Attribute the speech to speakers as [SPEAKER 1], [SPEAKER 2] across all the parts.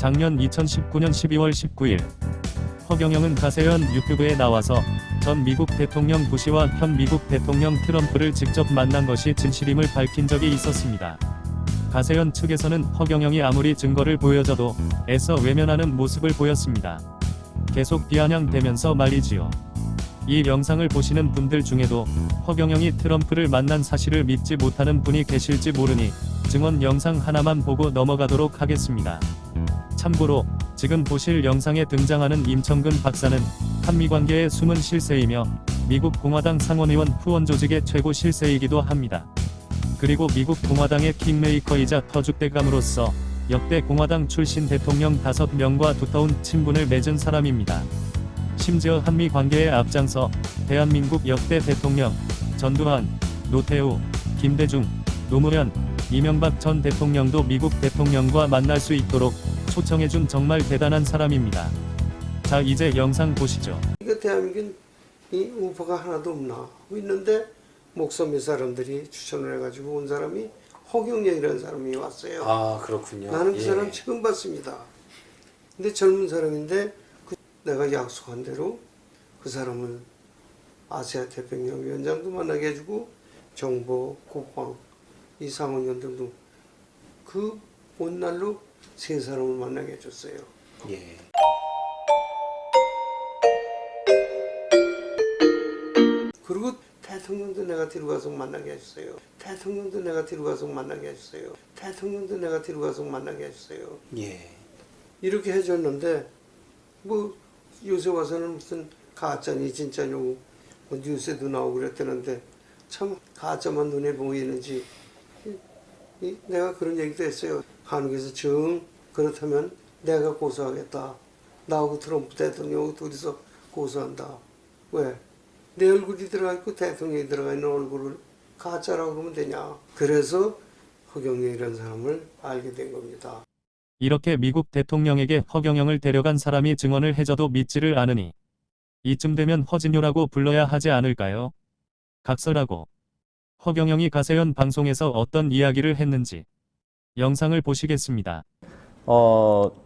[SPEAKER 1] 작년 2019년 12월 19일 허경영은 가세현 유튜브에 나와서 전 미국 대통령 부시와 현 미국 대통령 트럼프를 직접 만난 것이 진실임을 밝힌 적이 있었습니다. 가세현 측에서는 허경영이 아무리 증거를 보여줘도 애써 외면하는 모습을 보였습니다. 계속 비아냥대면서 말이지요. 이 영상을 보시는 분들 중에도 허경영이 트럼프를 만난 사실을 믿지 못하는 분이 계실지 모르니 증언 영상 하나만 보고 넘어가도록 하겠습니다. 참고로 지금 보실 영상에 등장하는 임청근 박사는 한미관계의 숨은 실세이며 미국 공화당 상원의원 후원 조직의 최고 실세이기도 합니다. 그리고 미국 공화당의 킹메이커이자 터줏대감으로서 역대 공화당 출신 대통령 5명과 두터운 친분을 맺은 사람입니다. 심지어 한미 관계에 앞장서 대한민국 역대 대통령 전두환, 노태우, 김대중, 노무현, 이명박 전 대통령도 미국 대통령과 만날 수 있도록 초청해준 정말 대단한 사람입니다. 자, 이제 영상 보시죠.
[SPEAKER 2] 이거 대한민국 이 우파가 하나도 없나 있는데 목소리 사람들이 추천을 해가지고 온 사람이 허경영이라는 사람이 왔어요.
[SPEAKER 3] 아, 그렇군요.
[SPEAKER 2] 나는 그 사람 처음 봤습니다. 근데 젊은 사람인데 내가 약속한 대로 그 사람을 아시아 태평양 위원장도 만나게 해주고 정보, 국방, 이 상원의원 등도 그 온 날로 세 사람을 만나게 해줬어요.
[SPEAKER 3] 예.
[SPEAKER 2] 그리고 대통령도 내가 뒤로 가서 만나게 해주세요. 대통령도 내가 뒤로 가서 만나게 해주세요. 대통령도 내가 뒤로 가서 만나게 해주세요.
[SPEAKER 3] 예.
[SPEAKER 2] 이렇게 해줬는데 뭐 요새 와서는 무슨 가짜니 진짜냐고 뭐 뉴스에도 나오고 그랬다는데 참 가짜만 눈에 보이는지 내가 그런 얘기도 했어요. 한국에서 정 그렇다면 내가 고소하겠다. 나하고 트럼프 대통령하고 둘이서 고소한다. 왜? 내 얼굴이 들어가 있고 대통령이 들어가 있는 얼굴을 가짜라고 그러면 되냐. 그래서 허경영이라는 사람을 알게 된 겁니다.
[SPEAKER 1] 이렇게 미국 대통령에게 허경영을 데려간 사람이 증언을 해줘도 믿지를 않으니 이쯤 되면 허진요라고 불러야 하지 않을까요? 각설하고 허경영이 가세현 방송에서 어떤 이야기를 했는지 영상을 보시겠습니다.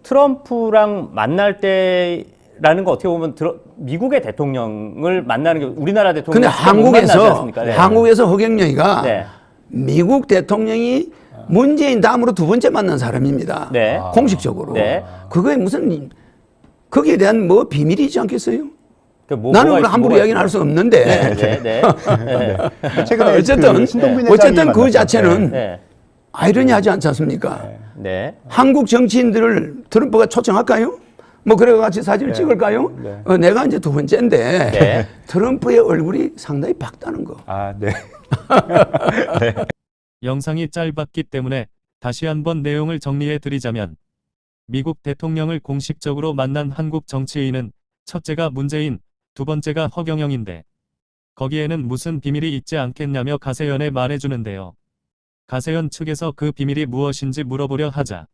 [SPEAKER 4] 트럼프랑 만날 때라는 거 어떻게 보면 미국의 대통령을 만나는 게 우리나라 대통령.
[SPEAKER 5] 근데 한국에서 허경영이가
[SPEAKER 4] 네.
[SPEAKER 5] 미국 대통령이 문재인 다음으로 두 번째 만난 사람입니다.
[SPEAKER 4] 네.
[SPEAKER 5] 공식적으로.
[SPEAKER 4] 네.
[SPEAKER 5] 그거에 무슨 거기에 대한 뭐 비밀이 있지 아겠어요?
[SPEAKER 4] 뭐,
[SPEAKER 5] 나는 그걸 함부로 이야기는 할 수 없는데.
[SPEAKER 4] 네.
[SPEAKER 5] 최근에 어쨌든 그 자체는 아이러니하지 않지 않습니까?
[SPEAKER 4] 네.
[SPEAKER 5] 한국 정치인들을 트럼프가 초청할까요? 뭐 그래 같이 사진을 찍을까요? 내가 이제 두 번째인데 트럼프의 얼굴이 상당히 밝다는 거.
[SPEAKER 6] 아, 네.
[SPEAKER 1] 영상이 짧았기 때문에 다시 한번 내용을 정리해 드리자면 미국 대통령을 공식적으로 만난 한국 정치인은 첫째가 문재인, 두 번째가 허경영인데 거기에는 무슨 비밀이 있지 않겠냐며 가세현에 말해주는데요. 가세현 측에서 그 비밀이 무엇인지 물어보려 하자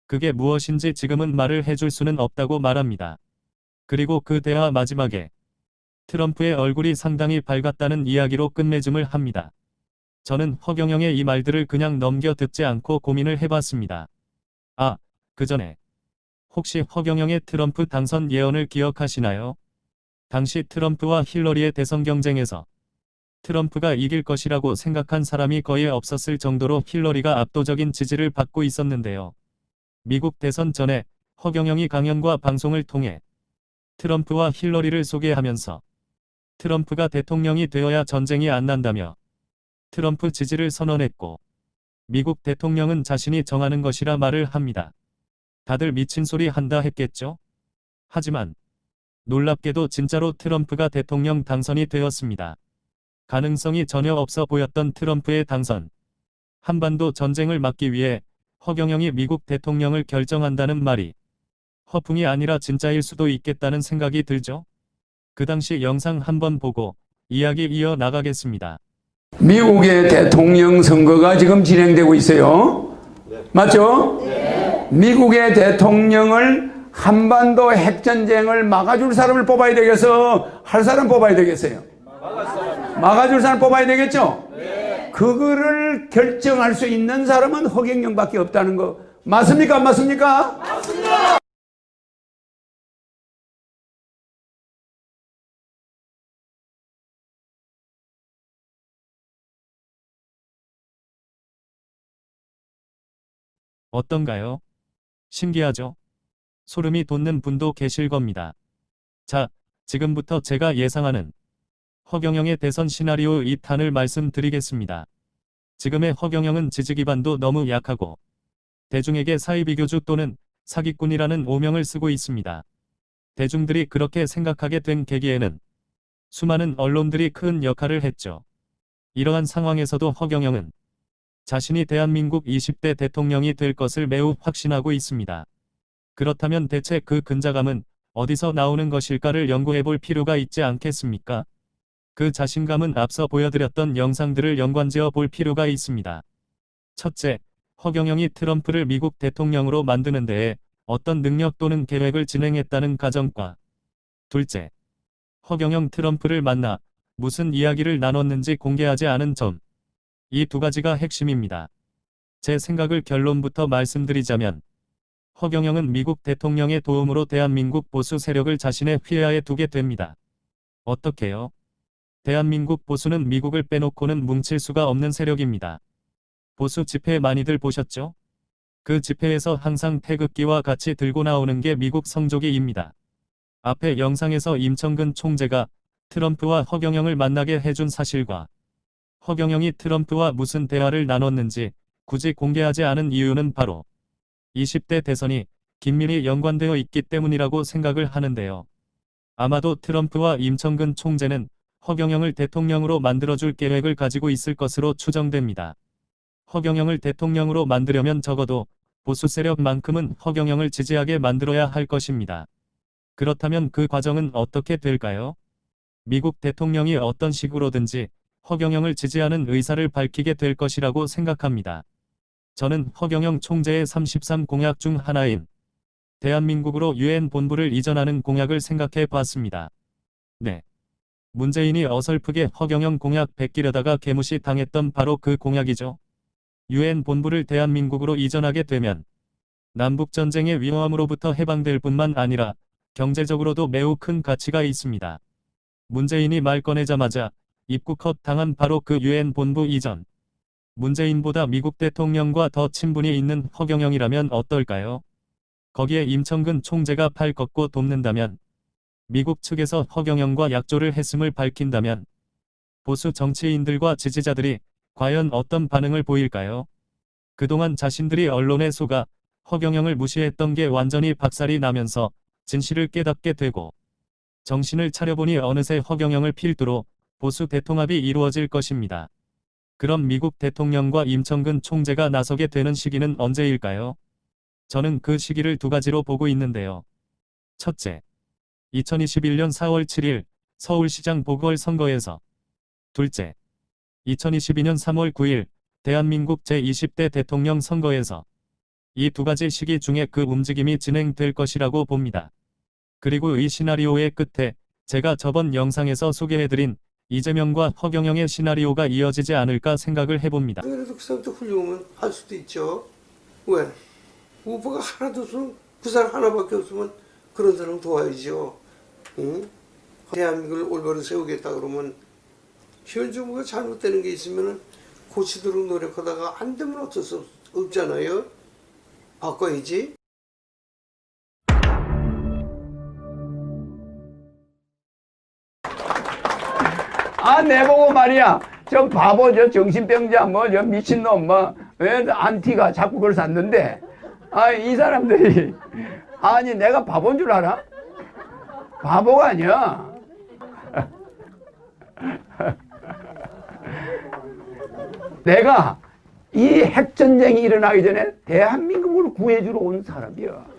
[SPEAKER 1] 그게 무엇인지 지금은 말을 해줄 수는 없다고 말합니다. 그리고 그 대화 마지막에 트럼프의 얼굴이 상당히 밝았다는 이야기로 끝맺음을 합니다. 저는 허경영의 이 말들을 그냥 넘겨 듣지 않고 고민을 해봤습니다. 아, 그 전에 혹시 허경영의 트럼프 당선 예언을 기억하시나요? 당시 트럼프와 힐러리의 대선 경쟁에서 트럼프가 이길 것이라고 생각한 사람이 거의 없었을 정도로 힐러리가 압도적인 지지를 받고 있었는데요. 미국 대선 전에 허경영이 강연과 방송을 통해 트럼프와 힐러리를 소개하면서 트럼프가 대통령이 되어야 전쟁이 안 난다며 트럼프 지지를 선언했고 미국 대통령은 자신이 정하는 것이라 말을 합니다. 다들 미친 소리 한다 했겠죠? 하지만 놀랍게도 진짜로 트럼프가 대통령 당선이 되었습니다. 가능성이 전혀 없어 보였던 트럼프의 당선. 한반도 전쟁을 막기 위해 허경영이 미국 대통령을 결정한다는 말이 허풍이 아니라 진짜일 수도 있겠다는 생각이 들죠? 그 당시 영상 한번 보고 이야기 이어나가겠습니다.
[SPEAKER 5] 미국의 대통령 선거가 지금 진행되고 있어요. 맞죠? 미국의 대통령을 한반도 핵전쟁을 막아줄 사람을 뽑아야 되겠어? 할 사람 뽑아야 되겠어요? 막아줄 사람 뽑아야 되겠죠? 그거를 결정할 수 있는 사람은 허경영밖에 없다는 거 맞습니까? 안 맞습니까?
[SPEAKER 1] 어떤가요? 신기하죠? 소름이 돋는 분도 계실 겁니다. 자, 지금부터 제가 예상하는 허경영의 대선 시나리오 2탄을 말씀드리겠습니다. 지금의 허경영은 지지 기반도 너무 약하고 대중에게 사이비교주 또는 사기꾼이라는 오명을 쓰고 있습니다. 대중들이 그렇게 생각하게 된 계기에는 수많은 언론들이 큰 역할을 했죠. 이러한 상황에서도 허경영은 자신이 대한민국 20대 대통령이 될 것을 매우 확신하고 있습니다. 그렇다면 대체 그 근자감은 어디서 나오는 것일까를 연구해 볼 필요가 있지 않겠습니까? 그 자신감은 앞서 보여드렸던 영상들을 연관지어 볼 필요가 있습니다. 첫째, 허경영이 트럼프를 미국 대통령으로 만드는 데에 어떤 능력 또는 계획을 진행했다는 가정과 둘째, 허경영 트럼프를 만나 무슨 이야기를 나눴는지 공개하지 않은 점. 이 두 가지가 핵심입니다. 제 생각을 결론부터 말씀드리자면 허경영은 미국 대통령의 도움으로 대한민국 보수 세력을 자신의 휘하에 두게 됩니다. 어떻게요? 대한민국 보수는 미국을 빼놓고는 뭉칠 수가 없는 세력입니다. 보수 집회 많이들 보셨죠? 그 집회에서 항상 태극기와 같이 들고 나오는 게 미국 성조기입니다. 앞에 영상에서 임청근 총재가 트럼프와 허경영을 만나게 해준 사실과 허경영이 트럼프와 무슨 대화를 나눴는지 굳이 공개하지 않은 이유는 바로 20대 대선이 긴밀히 연관되어 있기 때문이라고 생각을 하는데요. 아마도 트럼프와 임청근 총재는 허경영을 대통령으로 만들어줄 계획을 가지고 있을 것으로 추정됩니다. 허경영을 대통령으로 만들려면 적어도 보수 세력만큼은 허경영을 지지하게 만들어야 할 것입니다. 그렇다면 그 과정은 어떻게 될까요? 미국 대통령이 어떤 식으로든지 허경영을 지지하는 의사를 밝히게 될 것이라고 생각합니다. 저는 허경영 총재의 33 공약 중 하나인 대한민국으로 유엔 본부를 이전하는 공약을 생각해 봤습니다. 네. 문재인이 어설프게 허경영 공약 베끼려다가 개무시 당했던 바로 그 공약이죠. 유엔 본부를 대한민국으로 이전하게 되면 남북전쟁의 위험으로부터 해방될 뿐만 아니라 경제적으로도 매우 큰 가치가 있습니다. 문재인이 말 꺼내자마자 입국컷 당한 바로 그 유엔 본부 이전. 문재인보다 미국 대통령과 더 친분이 있는 허경영이라면 어떨까요? 거기에 임청근 총재가 팔 걷고 돕는다면, 미국 측에서 허경영과 약조를 했음을 밝힌다면 보수 정치인들과 지지자들이 과연 어떤 반응을 보일까요? 그동안 자신들이 언론에 속아 허경영을 무시했던 게 완전히 박살이 나면서 진실을 깨닫게 되고 정신을 차려보니 어느새 허경영을 필두로 보수 대통합이 이루어질 것입니다. 그럼 미국 대통령과 임청근 총재가 나서게 되는 시기는 언제일까요? 저는 그 시기를 두 가지로 보고 있는데요. 첫째, 2021년 4월 7일 서울시장 보궐선거에서. 둘째, 2022년 3월 9일 대한민국 제20대 대통령 선거에서. 이 두 가지 시기 중에 그 움직임이 진행될 것이라고 봅니다. 그리고 이 시나리오의 끝에 제가 저번 영상에서 소개해드린 이재명과 허경영의 시나리오가 이어지지 않을까 생각을 해봅니다.
[SPEAKER 2] 그래도 그 사람도 훌륭하면 할 수도 있죠. 왜? 후보가 하나도 없으면 그 사람 하나밖에 없으면 그런 사람 도와야죠. 응? 대한민국을 올바로 세우겠다 그러면 현 정부가 잘못되는 게 있으면 고치도록 노력하다가 안 되면 어쩔 수 없잖아요. 바꿔야지.
[SPEAKER 5] 아, 내보고 말이야. 저 바보, 저 정신병자, 뭐, 저 미친놈, 뭐, 왜 안티가 자꾸 그걸 샀는데, 아, 이 사람들이, 아니, 내가 바보인 줄 알아? 바보가 아니야. 내가 이 핵전쟁이 일어나기 전에 대한민국을 구해주러 온 사람이야.